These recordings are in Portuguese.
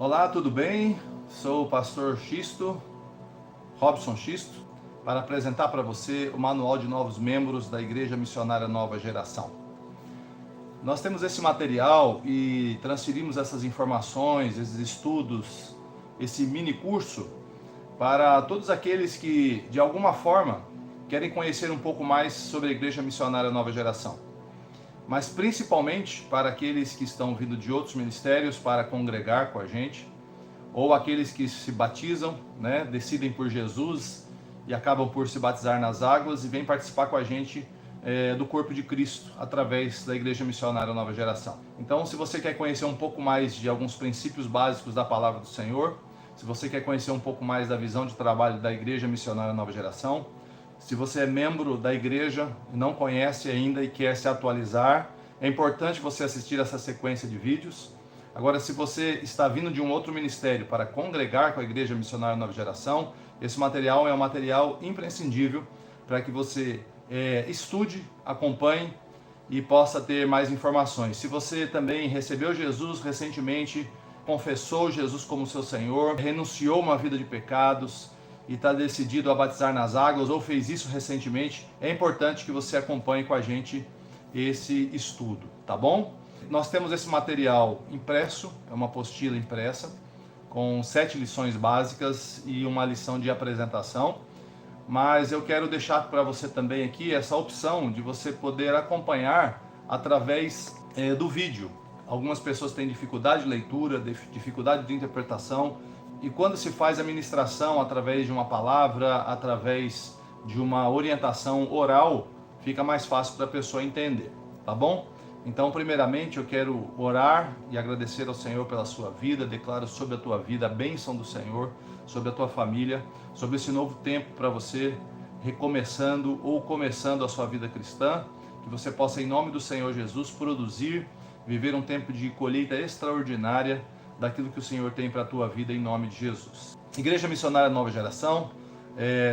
Olá, tudo bem? Sou o pastor Robson Xisto, para apresentar para você o Manual de Novos Membros da Igreja Missionária Nova Geração. Nós temos esse material e transferimos essas informações, esses estudos, esse mini curso para todos aqueles que, de alguma forma, querem conhecer um pouco mais sobre a Igreja Missionária Nova Geração. Mas principalmente para aqueles que estão vindo de outros ministérios para congregar com a gente, ou aqueles que se batizam, decidem por Jesus e acabam por se batizar nas águas e vêm participar com a gente do corpo de Cristo através da Igreja Missionária Nova Geração. Então, se você quer conhecer um pouco mais de alguns princípios básicos da Palavra do Senhor, se você quer conhecer um pouco mais da visão de trabalho da Igreja Missionária Nova Geração, se você é membro da igreja e não conhece ainda e quer se atualizar, é importante você assistir essa sequência de vídeos. Agora, se você está vindo de um outro ministério para congregar com a Igreja Missionária Nova Geração, esse material é um material imprescindível para que você estude, acompanhe e possa ter mais informações. Se você também recebeu Jesus recentemente, confessou Jesus como seu Senhor, renunciou uma vida de pecados e está decidido a batizar nas águas, ou fez isso recentemente, é importante que você acompanhe com a gente esse estudo, tá bom? Nós temos esse material impresso, é uma apostila impressa, com 7 lições básicas e uma lição de apresentação, mas eu quero deixar para você também aqui essa opção de você poder acompanhar através do vídeo. Algumas pessoas têm dificuldade de leitura, dificuldade de interpretação, e quando se faz a ministração através de uma palavra, através de uma orientação oral, fica mais fácil para a pessoa entender, tá bom? Então, primeiramente, eu quero orar e agradecer ao Senhor pela sua vida. Declaro sobre a tua vida a bênção do Senhor, sobre a tua família, sobre esse novo tempo para você, recomeçando ou começando a sua vida cristã, que você possa, em nome do Senhor Jesus, produzir, viver um tempo de colheita extraordinária daquilo que o Senhor tem para a tua vida, em nome de Jesus. Igreja Missionária Nova Geração,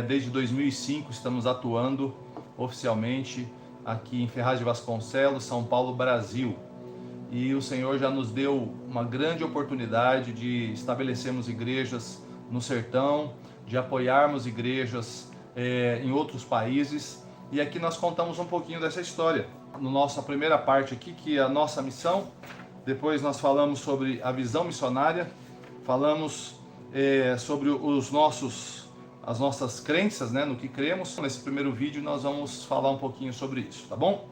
desde 2005 estamos atuando oficialmente aqui em Ferraz de Vasconcelos, São Paulo, Brasil. E o Senhor já nos deu uma grande oportunidade de estabelecermos igrejas no sertão, de apoiarmos igrejas em outros países. E aqui nós contamos um pouquinho dessa história. Na nossa primeira parte aqui, que é a nossa missão. Depois nós falamos sobre a visão missionária, falamos sobre as nossas crenças, no que cremos. Nesse primeiro vídeo nós vamos falar um pouquinho sobre isso, tá bom?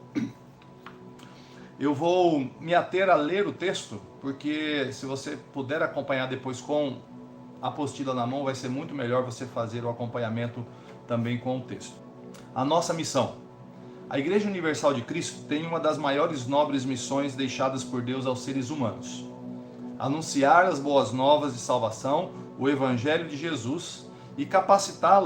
Eu vou me ater a ler o texto, porque se você puder acompanhar depois com a apostila na mão, vai ser muito melhor você fazer o acompanhamento também com o texto. A nossa missão. A Igreja Universal de Cristo tem uma das maiores nobres missões deixadas por Deus aos seres humanos: anunciar as boas novas de salvação, o Evangelho de Jesus, e capacitar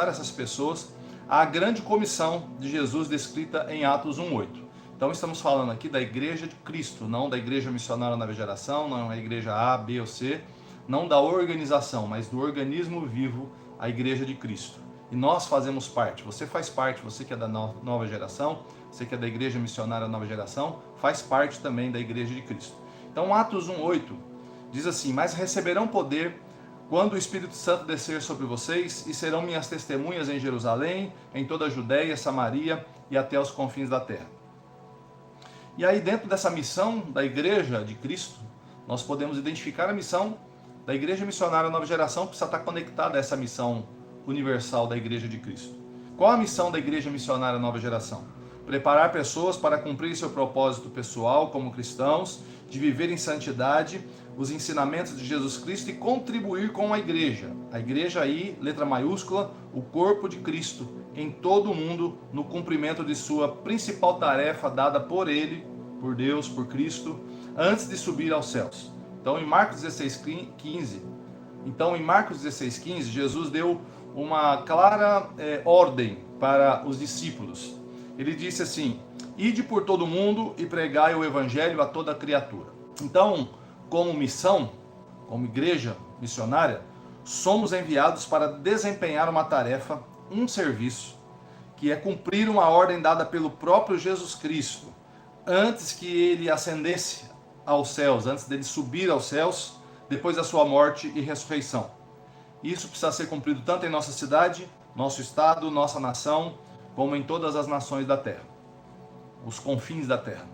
essas pessoas à grande comissão de Jesus descrita em Atos 1:8. Então estamos falando aqui da Igreja de Cristo, não da Igreja Missionária Nova Geração, não é a Igreja A, B ou C, não da organização, mas do organismo vivo, a Igreja de Cristo. E nós fazemos parte, você faz parte, você que é da nova geração, você que é da Igreja Missionária Nova Geração, faz parte também da Igreja de Cristo. Então Atos 1:8 diz assim: mas receberão poder quando o Espírito Santo descer sobre vocês, e serão minhas testemunhas em Jerusalém, em toda a Judéia, Samaria e até os confins da terra. E aí, dentro dessa missão da Igreja de Cristo, nós podemos identificar a missão da Igreja Missionária Nova Geração, que precisa estar conectada a essa missão universal da Igreja de Cristo. Qual a missão da Igreja Missionária Nova Geração? Preparar pessoas para cumprir seu propósito pessoal como cristãos, de viver em santidade os ensinamentos de Jesus Cristo e contribuir com a igreja. A igreja aí, letra maiúscula, o corpo de Cristo, em todo o mundo, no cumprimento de sua principal tarefa dada por Ele, por Deus, por Cristo, antes de subir aos céus. Então em Marcos 16,15, Jesus deu uma clara ordem para os discípulos. Ele disse assim: ide por todo mundo e pregai o evangelho a toda criatura. Então, como missão, como igreja missionária, somos enviados para desempenhar uma tarefa, um serviço, que é cumprir uma ordem dada pelo próprio Jesus Cristo, antes que ele ascendesse aos céus, antes dele subir aos céus. depois da sua morte e ressurreição. Isso precisa ser cumprido tanto em nossa cidade, nosso estado, nossa nação, como em todas as nações da terra, os confins da terra.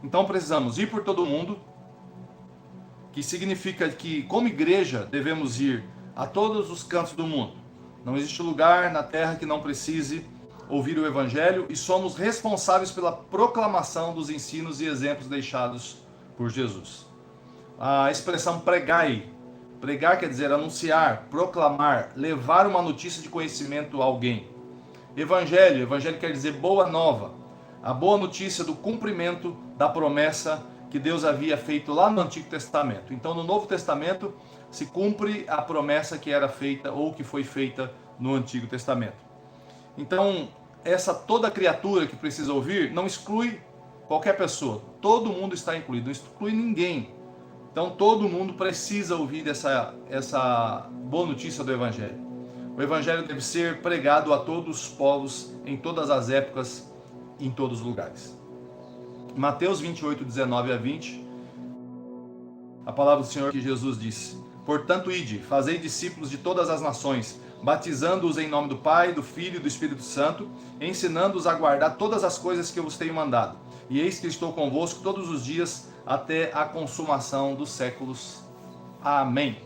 Então precisamos ir por todo mundo, que significa que, como igreja, devemos ir a todos os cantos do mundo. Não existe lugar na terra que não precise ouvir o Evangelho e somos responsáveis pela proclamação dos ensinos e exemplos deixados por Jesus. A expressão pregai, pregar quer dizer anunciar, proclamar, levar uma notícia de conhecimento a alguém. Evangelho, evangelho quer dizer boa nova, a boa notícia do cumprimento da promessa que Deus havia feito lá no Antigo Testamento. Então, no Novo Testamento, se cumpre a promessa que era feita ou que foi feita no Antigo Testamento. Então, toda criatura que precisa ouvir não exclui qualquer pessoa. Todo mundo está incluído, não exclui ninguém. Então, todo mundo precisa ouvir essa boa notícia do Evangelho. O Evangelho deve ser pregado a todos os povos, em todas as épocas, em todos os lugares. Mateus 28, 19 a 20, a palavra do Senhor que Jesus disse: portanto, ide, fazei discípulos de todas as nações, batizando-os em nome do Pai, do Filho e do Espírito Santo, ensinando-os a guardar todas as coisas que eu vos tenho mandado. E eis que estou convosco todos os dias, até a consumação dos séculos. Amém.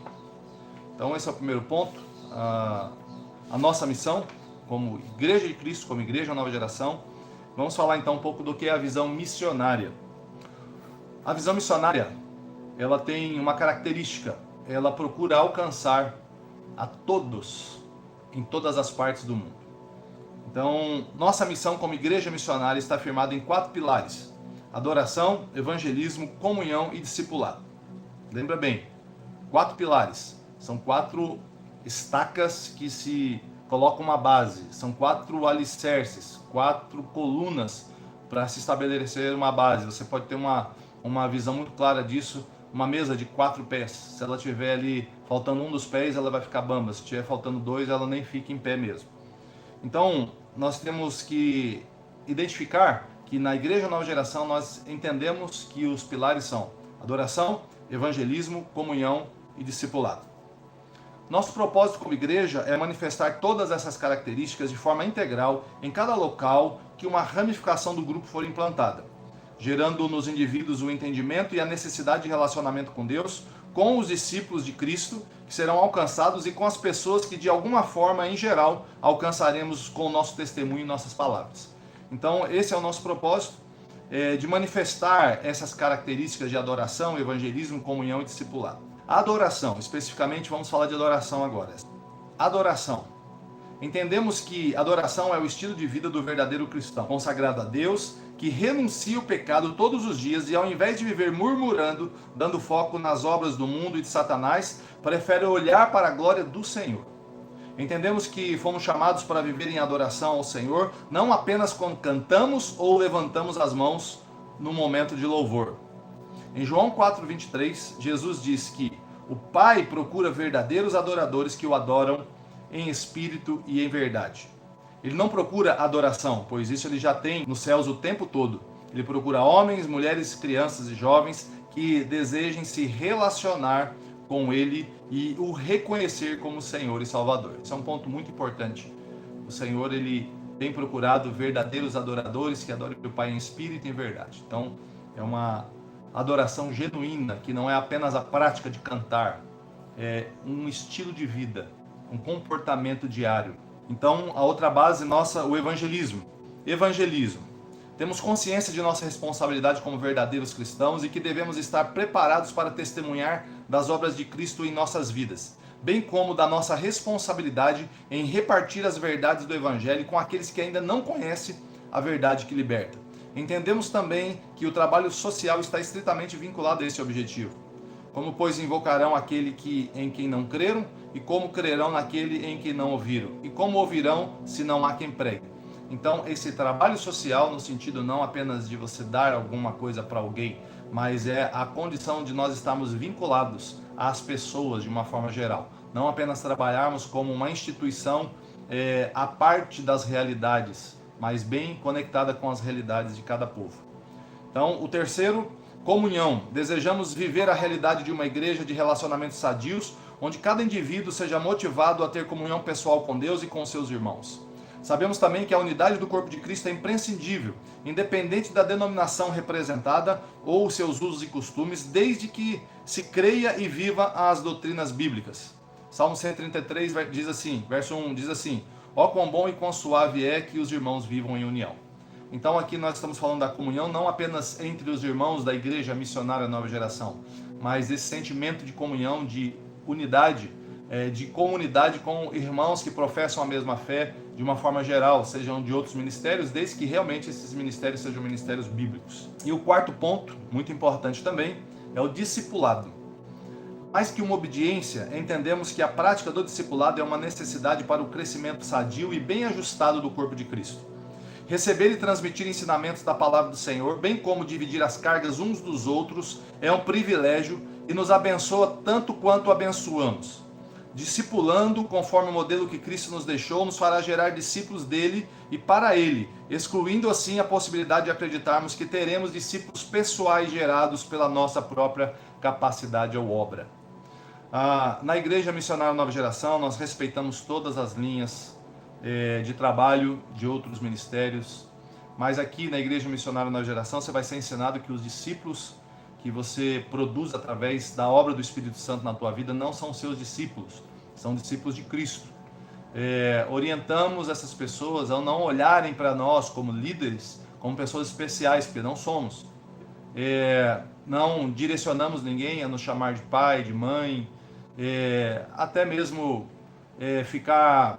Então esse é o primeiro ponto. A nossa missão, como Igreja de Cristo, como Igreja Nova Geração. Vamos falar então um pouco do que é a visão missionária. A visão missionária, ela tem uma característica, ela procura alcançar a todos, em todas as partes do mundo. Então, nossa missão como igreja missionária está firmada em 4 pilares: adoração, evangelismo, comunhão e discipulado. Lembra bem, 4 pilares, são 4 estacas que se colocam uma base, são 4 alicerces, 4 colunas para se estabelecer uma base. Você pode ter uma visão muito clara disso. Uma mesa de 4 pés, se ela tiver ali faltando um dos pés, ela vai ficar bamba. Se tiver faltando 2, ela nem fica em pé mesmo. Então, nós temos que identificar que na Igreja Nova Geração nós entendemos que os pilares são adoração, evangelismo, comunhão e discipulado. Nosso propósito como igreja é manifestar todas essas características de forma integral em cada local que uma ramificação do grupo for implantada, gerando nos indivíduos o entendimento e a necessidade de relacionamento com Deus, com os discípulos de Cristo, que serão alcançados, e com as pessoas que de alguma forma, em geral, alcançaremos com o nosso testemunho e nossas palavras. Então, esse é o nosso propósito, de manifestar essas características de adoração, evangelismo, comunhão e discipulado. A adoração, especificamente, vamos falar de adoração agora. Adoração. Entendemos que adoração é o estilo de vida do verdadeiro cristão, consagrado a Deus, que renuncia o pecado todos os dias e, ao invés de viver murmurando, dando foco nas obras do mundo e de Satanás, prefere olhar para a glória do Senhor. Entendemos que fomos chamados para viver em adoração ao Senhor, não apenas quando cantamos ou levantamos as mãos no momento de louvor. Em João 4,23, Jesus diz que o Pai procura verdadeiros adoradores que o adoram em espírito e em verdade. Ele não procura adoração, pois isso ele já tem nos céus o tempo todo. Ele procura homens, mulheres, crianças e jovens que desejem se relacionar com Ele e o reconhecer como Senhor e Salvador. Esse é um ponto muito importante. O Senhor, Ele tem procurado verdadeiros adoradores que adorem o Pai em espírito e em verdade. Então, é uma adoração genuína, que não é apenas a prática de cantar, é um estilo de vida, um comportamento diário. Então, a outra base nossa, o evangelismo. Evangelismo. Temos consciência de nossa responsabilidade como verdadeiros cristãos e que devemos estar preparados para testemunhar das obras de Cristo em nossas vidas, bem como da nossa responsabilidade em repartir as verdades do Evangelho com aqueles que ainda não conhecem a verdade que liberta. Entendemos também que o trabalho social está estritamente vinculado a esse objetivo. Como, pois, invocarão aquele em quem não creram, e como crerão naquele em quem não ouviram? E como ouvirão se não há quem pregue? Então, esse trabalho social, no sentido não apenas de você dar alguma coisa para alguém, mas é a condição de nós estarmos vinculados às pessoas de uma forma geral. Não apenas trabalharmos como uma instituição à parte das realidades, mas bem conectada com as realidades de cada povo. Então, o terceiro Comunhão. Desejamos viver a realidade de uma igreja de relacionamentos sadios, onde cada indivíduo seja motivado a ter comunhão pessoal com Deus e com seus irmãos. Sabemos também que a unidade do corpo de Cristo é imprescindível, independente da denominação representada ou seus usos e costumes, desde que se creia e viva as doutrinas bíblicas. Salmo 133 diz assim, verso 1 diz assim: ó quão bom e quão suave é que os irmãos vivam em união. Então aqui nós estamos falando da comunhão não apenas entre os irmãos da Igreja Missionária Nova Geração, mas esse sentimento de comunhão, de unidade, de comunidade com irmãos que professam a mesma fé de uma forma geral, sejam de outros ministérios, desde que realmente esses ministérios sejam ministérios bíblicos. E o quarto ponto, muito importante também, é o discipulado. Mais que uma obediência, entendemos que a prática do discipulado é uma necessidade para o crescimento sadio e bem ajustado do corpo de Cristo. Receber e transmitir ensinamentos da palavra do Senhor, bem como dividir as cargas uns dos outros, é um privilégio e nos abençoa tanto quanto abençoamos. Discipulando, conforme o modelo que Cristo nos deixou, nos fará gerar discípulos dele e para ele, excluindo assim a possibilidade de acreditarmos que teremos discípulos pessoais gerados pela nossa própria capacidade ou obra. Na Igreja Missionária Nova Geração, nós respeitamos todas as linhas de trabalho de outros ministérios, mas aqui na Igreja Missionária Nova Geração você vai ser ensinado que os discípulos que você produz através da obra do Espírito Santo na tua vida não são seus discípulos, são discípulos de Cristo. Orientamos essas pessoas a não olharem para nós como líderes, como pessoas especiais, porque não somos. Não direcionamos ninguém a nos chamar de pai, de mãe, até mesmo ficar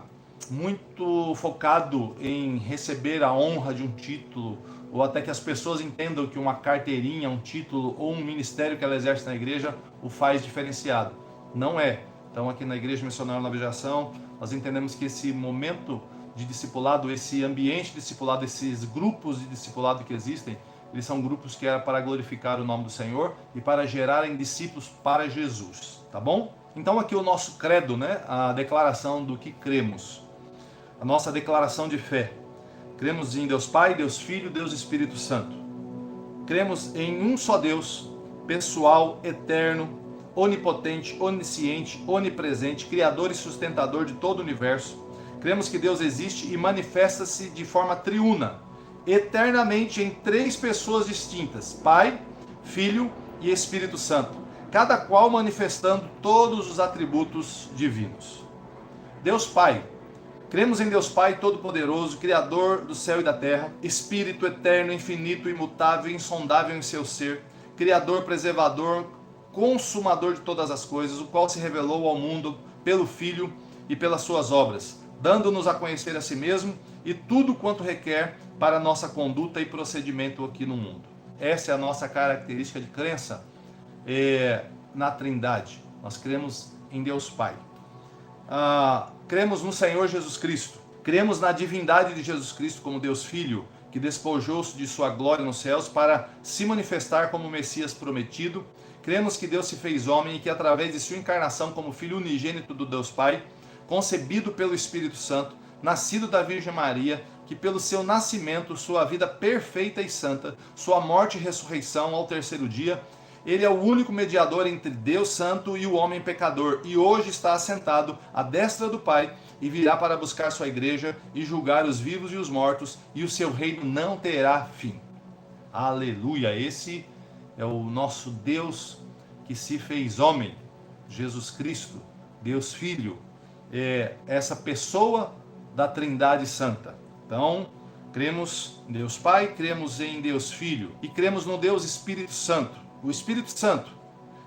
muito focado em receber a honra de um título, ou até que as pessoas entendam que uma carteirinha, um título ou um ministério que ela exerce na igreja o faz diferenciado. Não é. Então aqui na Igreja Missionária Nova Geração, nós entendemos que esse momento de discipulado, esse ambiente de discipulado, esses grupos de discipulado que existem, eles são grupos que é para glorificar o nome do Senhor e para gerarem discípulos para Jesus, tá bom? Então aqui o nosso credo, né? A declaração do que cremos, a nossa declaração de fé. Cremos em Deus Pai, Deus Filho, Deus Espírito Santo. Cremos em um só Deus, pessoal, eterno, onipotente, onisciente, onipresente, criador e sustentador de todo o universo. Cremos que Deus existe e manifesta-se de forma triuna, eternamente em três pessoas distintas: Pai, Filho e Espírito Santo, cada qual manifestando todos os atributos divinos. Deus Pai. Cremos em Deus Pai Todo-Poderoso, Criador do céu e da terra, Espírito eterno, infinito, imutável, insondável em seu ser, Criador, preservador, consumador de todas as coisas, o qual se revelou ao mundo pelo Filho e pelas suas obras, dando-nos a conhecer a si mesmo e tudo quanto requer para a nossa conduta e procedimento aqui no mundo. Essa é a nossa característica de crença na Trindade. Nós cremos em Deus Pai. Cremos no Senhor Jesus Cristo. Cremos na divindade de Jesus Cristo como Deus Filho, que despojou-se de sua glória nos céus para se manifestar como o Messias prometido. Cremos que Deus se fez homem e que através de sua encarnação como Filho unigênito do Deus Pai, concebido pelo Espírito Santo, nascido da Virgem Maria, que pelo seu nascimento, sua vida perfeita e santa, sua morte e ressurreição ao terceiro dia, ele é o único mediador entre Deus Santo e o homem pecador, e hoje está assentado à destra do Pai, e virá para buscar sua igreja e julgar os vivos e os mortos, e o seu reino não terá fim. Aleluia! Esse é o nosso Deus que se fez homem, Jesus Cristo, Deus Filho, essa pessoa da Trindade Santa. Então, cremos em Deus Pai, cremos em Deus Filho, e cremos no Deus Espírito Santo. O Espírito Santo.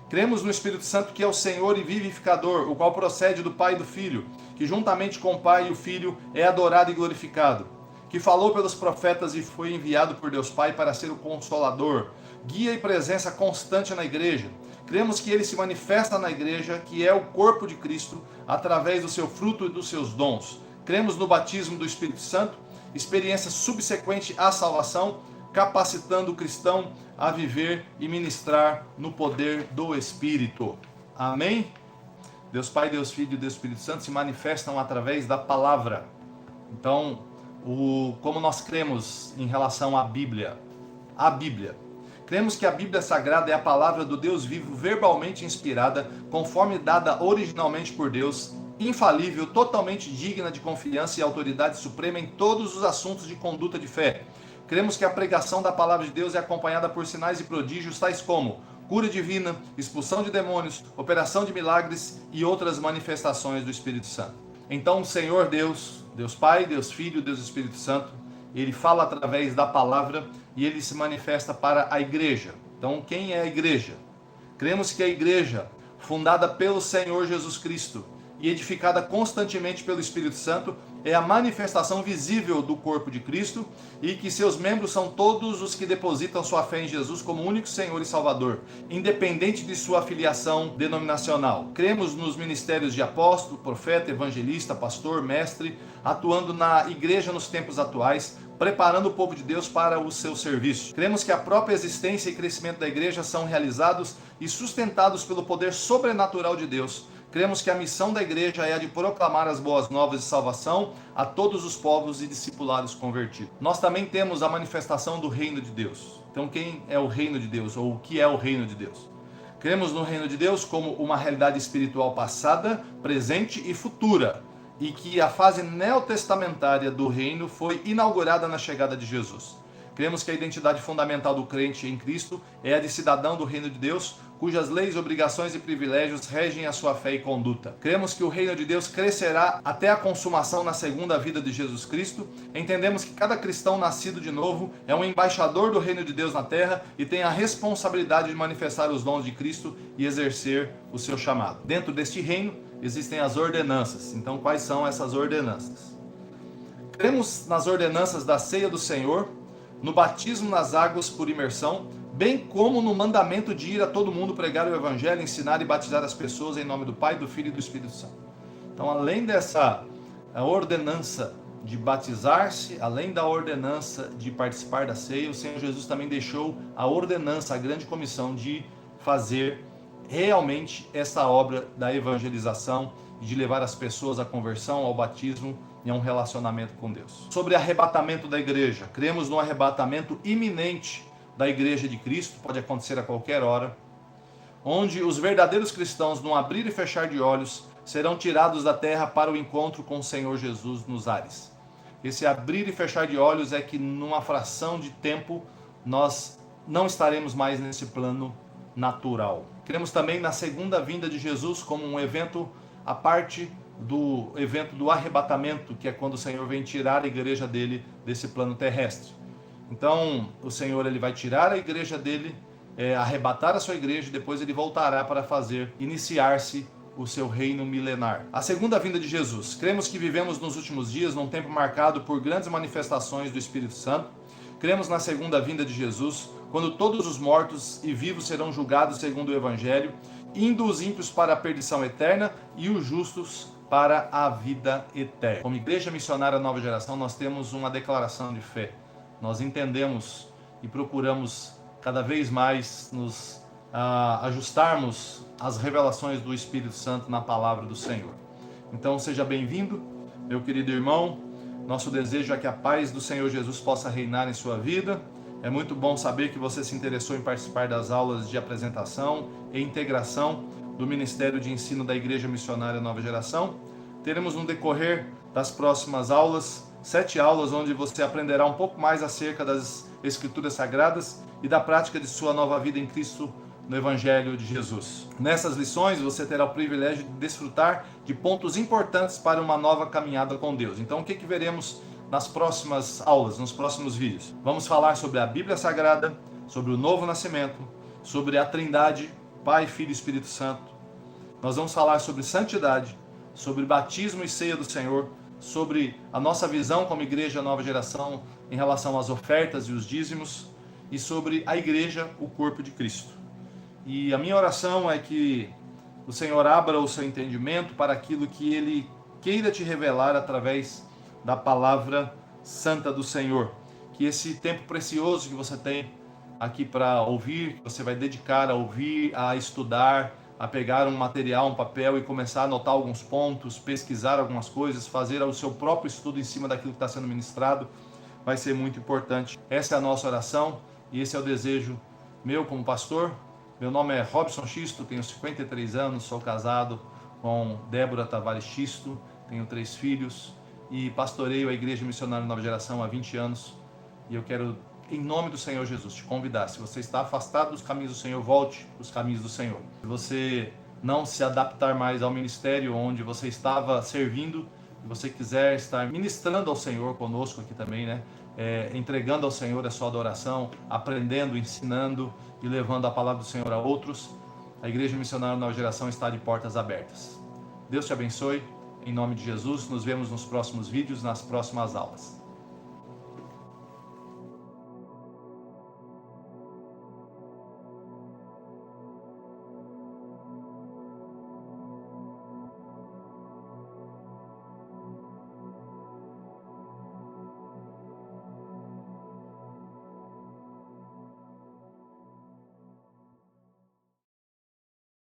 Cremos no Espírito Santo, que é o Senhor e vivificador, o qual procede do Pai e do Filho, que juntamente com o Pai e o Filho é adorado e glorificado, que falou pelos profetas e foi enviado por Deus Pai para ser o Consolador, guia e presença constante na igreja. Cremos que ele se manifesta na igreja, que é o corpo de Cristo, através do seu fruto e dos seus dons. Cremos no batismo do Espírito Santo, experiência subsequente à salvação, capacitando o cristão a viver e ministrar no poder do Espírito. Amém? Deus Pai, Deus Filho e Deus Espírito Santo se manifestam através da palavra. Então, como nós cremos em relação à Bíblia? A Bíblia. Cremos que a Bíblia Sagrada é a palavra do Deus vivo, verbalmente inspirada, conforme dada originalmente por Deus, infalível, totalmente digna de confiança e autoridade suprema em todos os assuntos de conduta de fé. Cremos que a pregação da palavra de Deus é acompanhada por sinais e prodígios tais como cura divina, expulsão de demônios, operação de milagres e outras manifestações do Espírito Santo. Então o Senhor Deus, Deus Pai, Deus Filho, Deus Espírito Santo, Ele fala através da palavra e Ele se manifesta para a igreja. Então quem é a igreja? Cremos que a igreja, fundada pelo Senhor Jesus Cristo e edificada constantemente pelo Espírito Santo, é a manifestação visível do corpo de Cristo e que seus membros são todos os que depositam sua fé em Jesus como único Senhor e Salvador, independente de sua filiação denominacional. Cremos nos ministérios de apóstolo, profeta, evangelista, pastor, mestre, atuando na igreja nos tempos atuais, preparando o povo de Deus para o seu serviço. Cremos que a própria existência e crescimento da igreja são realizados e sustentados pelo poder sobrenatural de Deus. Cremos que a missão da igreja é a de proclamar as boas novas de salvação a todos os povos e discipular os convertidos. Nós também temos a manifestação do reino de Deus. Então quem é o reino de Deus, ou o que é o reino de Deus? Cremos no reino de Deus como uma realidade espiritual passada, presente e futura, e que a fase neotestamentária do reino foi inaugurada na chegada de Jesus. Cremos que a identidade fundamental do crente em Cristo é a de cidadão do reino de Deus, cujas leis, obrigações e privilégios regem a sua fé e conduta. Cremos que o reino de Deus crescerá até a consumação na segunda vida de Jesus Cristo. Entendemos que cada cristão nascido de novo é um embaixador do reino de Deus na terra e tem a responsabilidade de manifestar os dons de Cristo e exercer o seu chamado. Dentro deste reino existem as ordenanças. Então, quais são essas ordenanças? Cremos nas ordenanças da ceia do Senhor, no batismo nas águas por imersão, bem como no mandamento de ir a todo mundo pregar o evangelho, ensinar e batizar as pessoas em nome do Pai, do Filho e do Espírito Santo. Então, além dessa ordenança de batizar-se, além da ordenança de participar da ceia, o Senhor Jesus também deixou a ordenança, a grande comissão de fazer realmente essa obra da evangelização e de levar as pessoas à conversão, ao batismo e a um relacionamento com Deus. Sobre arrebatamento da igreja, cremos no arrebatamento iminente da igreja de Cristo, pode acontecer a qualquer hora, onde os verdadeiros cristãos, num abrir e fechar de olhos, serão tirados da terra para o encontro com o Senhor Jesus nos ares. Esse abrir e fechar de olhos é que numa fração de tempo nós não estaremos mais nesse plano natural. Cremos também na segunda vinda de Jesus como um evento à parte do evento do arrebatamento, que é quando o Senhor vem tirar a igreja dele desse plano terrestre. Então, o Senhor ele vai tirar a igreja dele, arrebatar a sua igreja, e depois ele voltará para iniciar-se o seu reino milenar. A segunda vinda de Jesus. Cremos que vivemos nos últimos dias, num tempo marcado por grandes manifestações do Espírito Santo. Cremos na segunda vinda de Jesus, quando todos os mortos e vivos serão julgados segundo o Evangelho, indo os ímpios para a perdição eterna e os justos para a vida eterna. Como Igreja Missionária Nova Geração, nós temos uma declaração de fé. Nós entendemos e procuramos cada vez mais nos ajustarmos às revelações do Espírito Santo na palavra do Senhor. Então seja bem-vindo, meu querido irmão. Nosso desejo é que a paz do Senhor Jesus possa reinar em sua vida. É muito bom saber que você se interessou em participar das aulas de apresentação e integração do Ministério de Ensino da Igreja Missionária Nova Geração. Teremos no decorrer das próximas aulas 7 aulas onde você aprenderá um pouco mais acerca das Escrituras Sagradas e da prática de sua nova vida em Cristo no Evangelho de Jesus. Nessas lições você terá o privilégio de desfrutar de pontos importantes para uma nova caminhada com Deus. Então o que veremos nas próximas aulas, nos próximos vídeos? Vamos falar sobre a Bíblia Sagrada, sobre o novo nascimento, sobre a Trindade, Pai, Filho e Espírito Santo. Nós vamos falar sobre santidade, sobre batismo e ceia do Senhor, sobre a nossa visão como Igreja Nova Geração em relação às ofertas e os dízimos, e sobre a igreja, o corpo de Cristo. E a minha oração é que o Senhor abra o seu entendimento para aquilo que Ele queira te revelar através da palavra santa do Senhor. Que esse tempo precioso que você tem aqui para ouvir, que você vai dedicar a ouvir, a estudar, a pegar um material, um papel e começar a anotar alguns pontos, pesquisar algumas coisas, fazer o seu próprio estudo em cima daquilo que está sendo ministrado, vai ser muito importante. Essa é a nossa oração e esse é o desejo meu como pastor. Meu nome é Robson Xisto, tenho 53 anos, sou casado com Débora Tavares Xisto, tenho 3 filhos e pastoreio a Igreja Missionária Nova Geração há 20 anos. E eu quero, em nome do Senhor Jesus, te convidar. Se você está afastado dos caminhos do Senhor, volte para os caminhos do Senhor. Se você não se adaptar mais ao ministério onde você estava servindo, se você quiser estar ministrando ao Senhor conosco aqui também, né? Entregando ao Senhor a sua adoração, aprendendo, ensinando e levando a palavra do Senhor a outros, a Igreja Missionária Nova Geração está de portas abertas. Deus te abençoe, em nome de Jesus. Nos vemos nos próximos vídeos, nas próximas aulas.